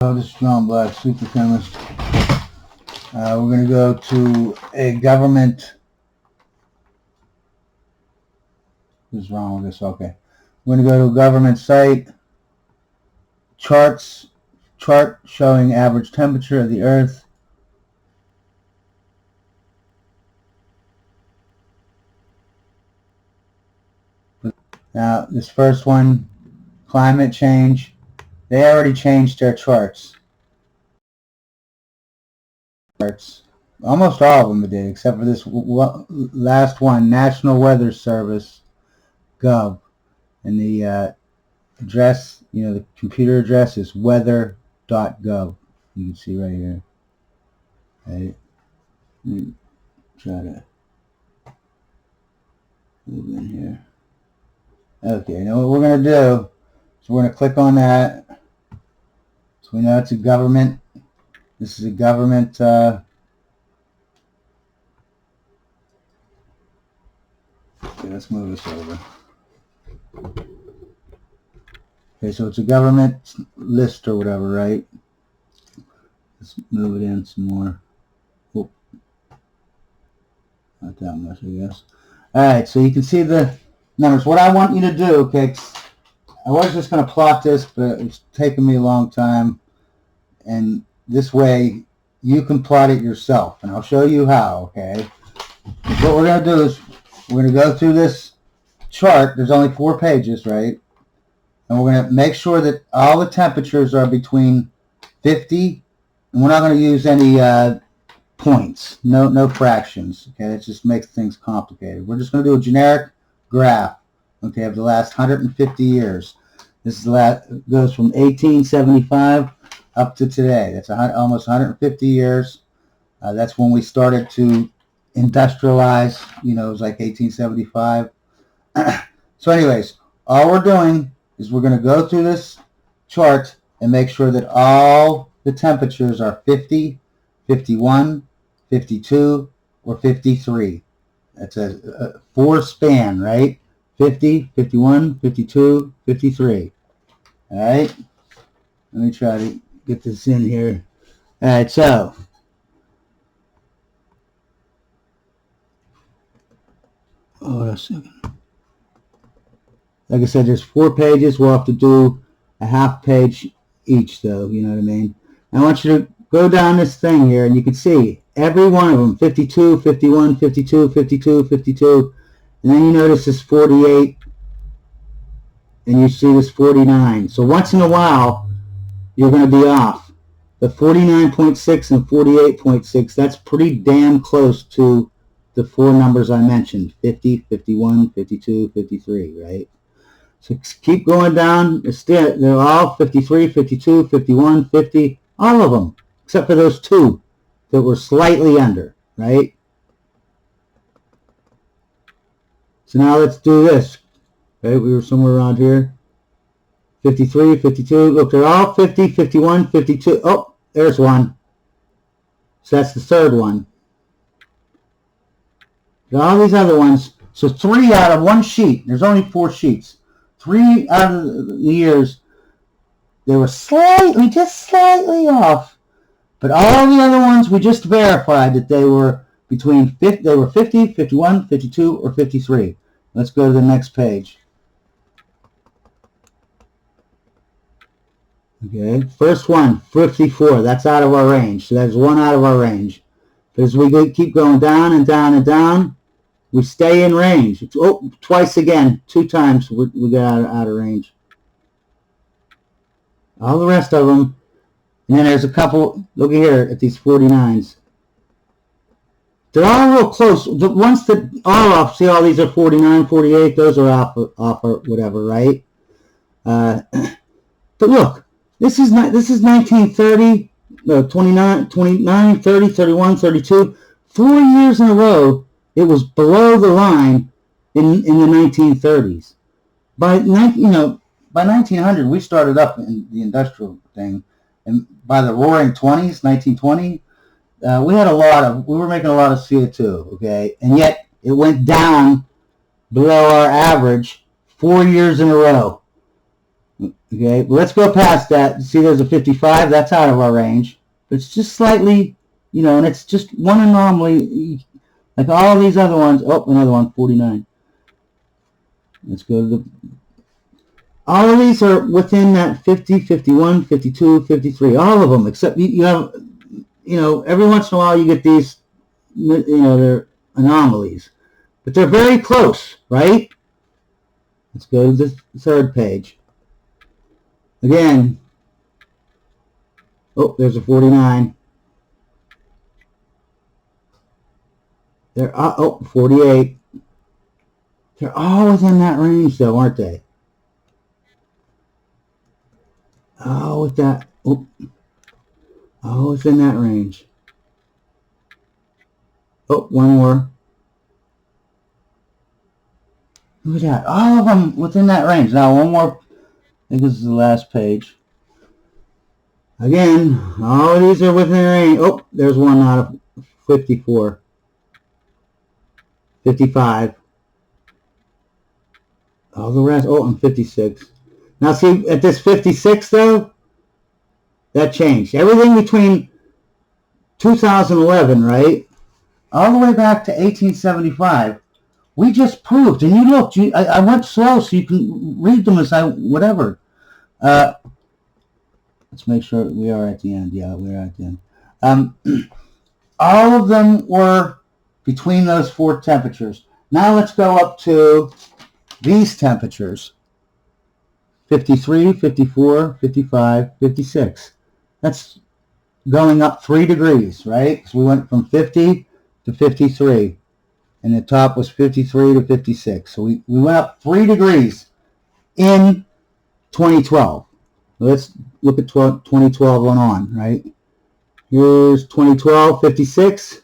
This is John Black, Super Chemist. We're going to go to a government. This is wrong with this. Okay. We're going to go to a government site. Chart showing average temperature of the Earth. Now, this first one, climate change. They already changed their charts. Almost all of them did, except for this last one, National Weather Service, Gov. And the address, the computer address is weather.gov. You can see right here. Right. Try to move in here. Okay, now what we're going to do is we're going to click on that. So we know it's a government. This is a government okay, let's move this over. Okay, so it's a government list or whatever, right? Let's move it in some more. Oh, not that much, I guess. Alright, so you can see the numbers. What I want you to do, okay, I was just going to plot this, but it's taken me a long time. And this way, you can plot it yourself. And I'll show you how, okay? What we're going to do is, we're going to go through this chart. There's only 4 pages, right? And we're going to make sure that all the temperatures are between 50, and we're not going to use any points, no fractions, okay? That just makes things complicated. We're just going to do a generic graph, okay, of the last 150 years. This is goes from 1875 up to today. That's almost 150 years. That's when we started to industrialize. It was like 1875. So anyways, all we're doing is we're going to go through this chart and make sure that all the temperatures are 50, 51, 52, or 53. That's a 4 span, right? 50, 51, 52, 53. All right? Let me try to get this in here. All right, so hold on a second. Like I said, there's 4 pages. We'll have to do a half page each, though. You know what I mean? I want you to go down this thing here, and you can see every one of them, 52, 51, 52, 52, 52. And then you notice this 48, and you see this 49. So once in a while, you're going to be off. The 49.6 and 48.6, that's pretty damn close to the 4 numbers I mentioned, 50, 51, 52, 53, right? So keep going down. They're all 53, 52, 51, 50, all of them, except for those 2 that were slightly under, right? So now let's do this. Okay, we were somewhere around here. 53, 52. Look, they're all 50, 51, 52. Oh, there's one. So that's the 3rd one. All these other ones. So 3 out of 1 sheet. There's only 4 sheets. 3 out of the years, they were just slightly off. But all the other ones, we just verified that they were between 50, they were 50, 51, 52, or 53. Let's go to the next page. Okay, first one, 54. That's out of our range. So that's 1 out of our range. But as we keep going down and down and down, we stay in range. Oh, twice again, 2 times we got out of range. All the rest of them. And then there's a couple, look here at these 49s. They're all real close. The ones that are off, see all these are 49, 48, those are off or whatever, right? But look, this is 1930, 29, 30, 31, 32. 4 years in a row, it was below the line in the 1930s. By 1900, we started up in the industrial thing, and by the Roaring 20s, 1920, we were making a lot of CO2, okay, and yet it went down below our average 4 years in a row. Okay, but let's go past that. See, there's a 55. That's out of our range. It's just slightly, you know, and it's just one anomaly. Like all these other ones. Oh, another one, 49. Let's go to the... All of these are within that 50, 51, 52, 53. All of them, except you have, you know, every once in a while you get these, you know, they're anomalies. But they're very close, right? Let's go to the third page. Again, oh, there's a 49. They're, oh, 48. They're all within that range, though, aren't they? Oh, with that, oh, within that range. Oh, one more. Look at that. All of them within that range. Now, one more. I think this is the last page. Again, all of these are within range. Oh, there's one out of 54. 55. All the rest. Oh, and 56. Now, see, at this 56, though, that changed. Everything between 2011, right, all the way back to 1875, we just proved, and you looked, I went slow so you can read them as whatever. Let's make sure we are at the end. Yeah, we are at the end. All of them were between those four temperatures. Now let's go up to these temperatures. 53, 54, 55, 56. That's going up 3 degrees, right? So we went from 50 to 53. And the top was 53 to 56. So we went up 3 degrees in 2012. Let's look at 2012 on, right? Here's 2012, 56.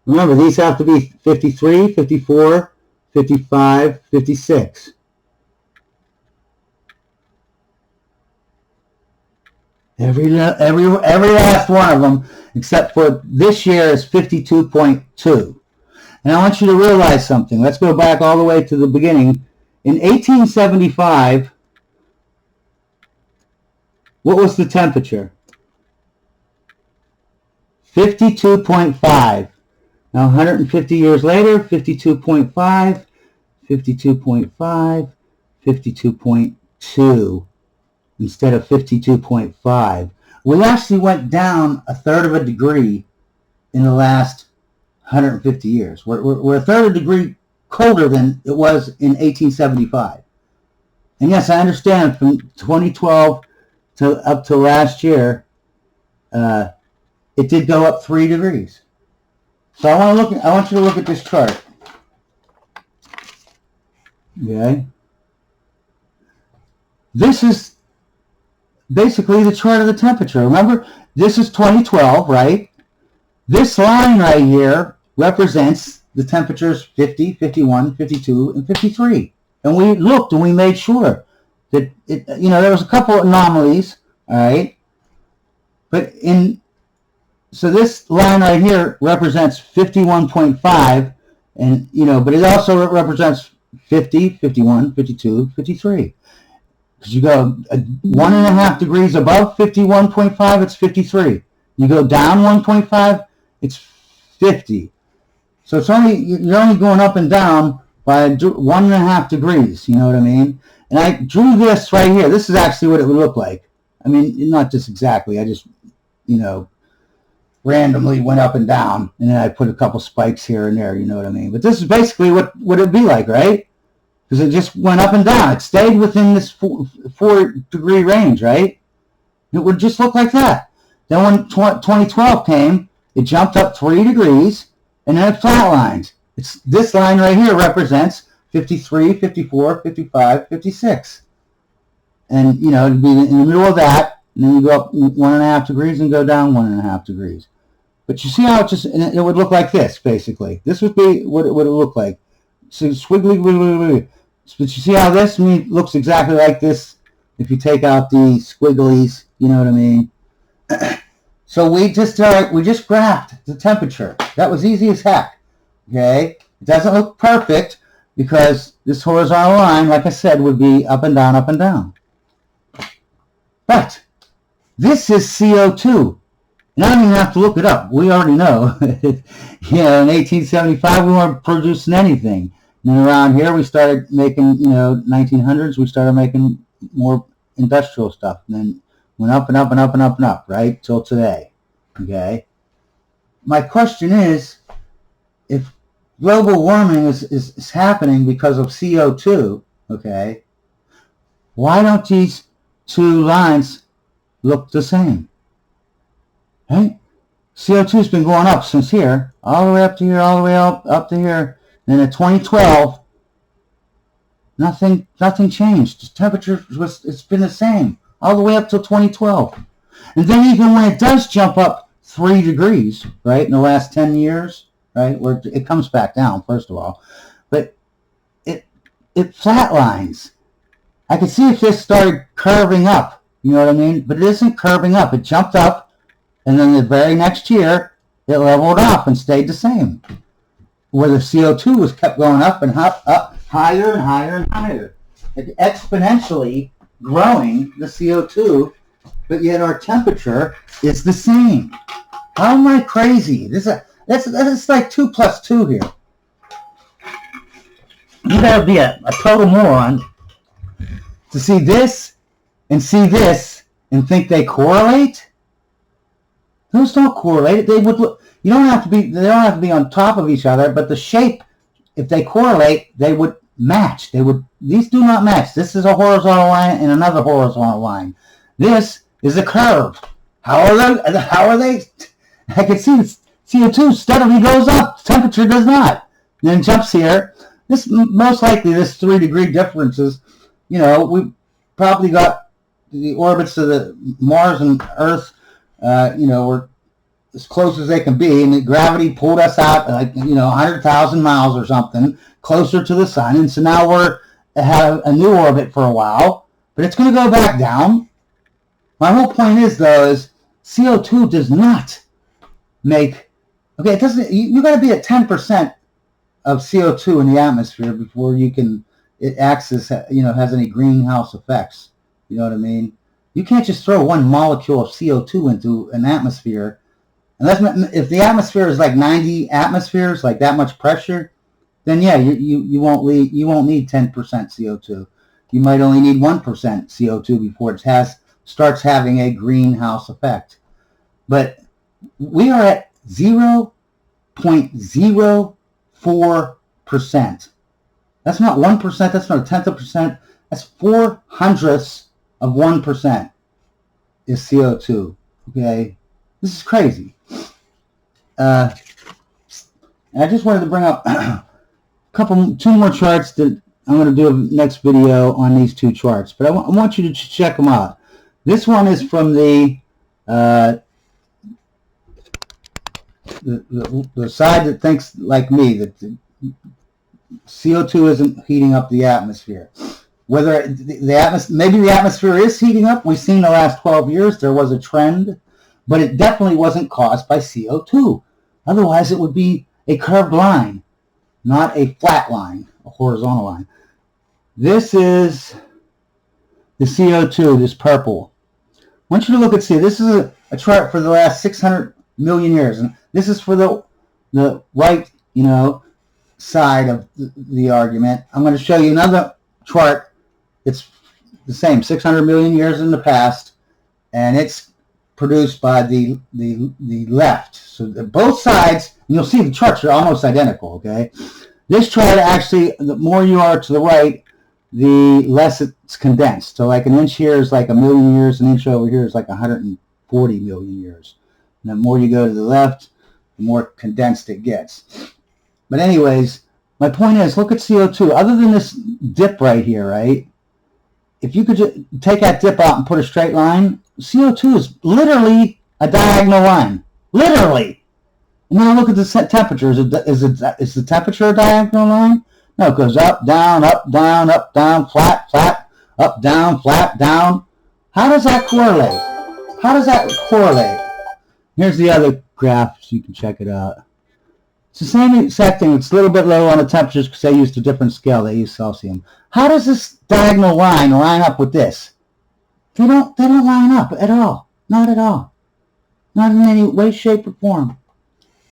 Remember, these have to be 53, 54, 55, 56. Every last one of them, except for this year, is 52.2. And I want you to realize something. Let's go back all the way to the beginning. In 1875, what was the temperature? 52.5. Now 150 years later, 52.5, 52.5, 52.2 instead of 52.5. We actually went down a third of a degree in the last 150 years. We're a third of a degree colder than it was in 1875. And yes, I understand from 2012 to up to last year, it did go up 3 degrees. So I want you to look at this chart. Okay. This is basically the chart of the temperature. Remember, this is 2012, right? This line right here represents the temperatures 50, 51, 52, and 53. And we looked and we made sure that there was a couple of anomalies, all right? But so this line right here represents 51.5, and but it also represents 50, 51, 52, 53. Because you go 1.5 degrees above 51.5, it's 53. You go down 1.5, it's 50. So you're only going up and down by 1.5 degrees. You know what I mean? And I drew this right here. This is actually what it would look like. I mean, not just exactly. I just, randomly went up and down, and then I put a couple spikes here and there. You know what I mean? But this is basically what it'd be like, right? Because it just went up and down. It stayed within this 4 degree range, right? It would just look like that. Then when 2012 came, it jumped up 3 degrees, and then it flatlines. This line right here represents 53, 54, 55, 56. And, it'd be in the middle of that, and then you go up 1.5 degrees and go down 1.5 degrees. But you see how it would look like this, basically. This would be what it would look like. So squiggly, wiggly. But you see how this looks exactly like this if you take out the squigglies, you know what I mean? So we just graphed the temperature. That was easy as heck, okay? It doesn't look perfect because this horizontal line, like I said, would be up and down, up and down. But this is CO2. And I don't even have to look it up. We already know. In 1875, we weren't producing anything. And then around here, we started making, 1900s, we started making more industrial stuff. And then went up and up and up and up and up, right? Till today. Okay? My question is, if global warming is happening because of CO2, okay, why don't these two lines look the same? Right? CO2 has been going up since here, all the way up to here, all the way up to here. And in 2012, nothing changed. The temperature it's been the same all the way up till 2012. And then even when it does jump up 3 degrees, right, in the last 10 years, right, where it comes back down, first of all, but it flatlines. I can see if this started curving up, you know what I mean? But it isn't curving up. It jumped up. And then the very next year, it leveled off and stayed the same. Where the CO2 was kept going up and up higher and higher and higher. Like exponentially growing the CO2, but yet our temperature is the same. How am I crazy? That's like 2 plus 2 here. You gotta be a total moron to see this and think they correlate. Those don't correlate. They would look. They don't have to be on top of each other, but the shape, if they correlate, they would match. These do not match. This is a horizontal line and another horizontal line. This is a curve. How are they? I can see the CO2 steadily goes up. Temperature does not. And then jumps here. This most likely this 3 degree differences. We probably got the orbits of the Mars and Earth. We're as close as they can be, and the gravity pulled us out 100,000 miles or something closer to the sun, and so now we're have a new orbit for a while, but it's going to go back down. My whole point is CO2 does not make, it doesn't, you got to be at 10% of CO2 in the atmosphere before it acts as, has any greenhouse effects. You know what I mean? You can't just throw one molecule of CO2 into an atmosphere. Unless if the atmosphere is like 90 atmospheres, like that much pressure, then yeah, you won't need 10% CO2. You might only need 1% CO2 before it starts having a greenhouse effect. But we are at 0.04%. That's not 1%. That's not a tenth of a percent. That's 4/100ths of 1% is CO2. Okay, this is crazy. I just wanted to bring up two more charts that I'm going to do a next video on these two charts, but I want you to check them out. This one is from the side that thinks like me, that the CO2 isn't heating up the atmosphere. Whether maybe the atmosphere is heating up. We've seen the last 12 years there was a trend, but it definitely wasn't caused by CO2. Otherwise, it would be a curved line, not a flat line, a horizontal line. This is the CO2, this purple. I want you to look and see. This is a chart for the last 600 million years, and this is for the right, side of the argument. I'm going to show you another chart. It's the same, 600 million years in the past, and it's produced by the left. So both sides, and you'll see the charts are almost identical, okay? This chart actually, the more you are to the right, the less it's condensed. So like an inch here is like a million years, an inch over here is like 140 million years. And the more you go to the left, the more condensed it gets. But anyways, my point is, look at CO2. Other than this dip right here, right? If you could just take that dip out and put a straight line, CO2 is literally a diagonal line. Literally. And now look at the temperature. Is the temperature a diagonal line? No, it goes up, down, flat, up, down, flat, down. How does that correlate? Here's the other graph so you can check it out. It's the same exact thing. It's a little bit lower on the temperatures because they used a different scale. They use Celsius. How does this diagonal line up with this? They don't line up at all. Not at all. Not in any way, shape, or form.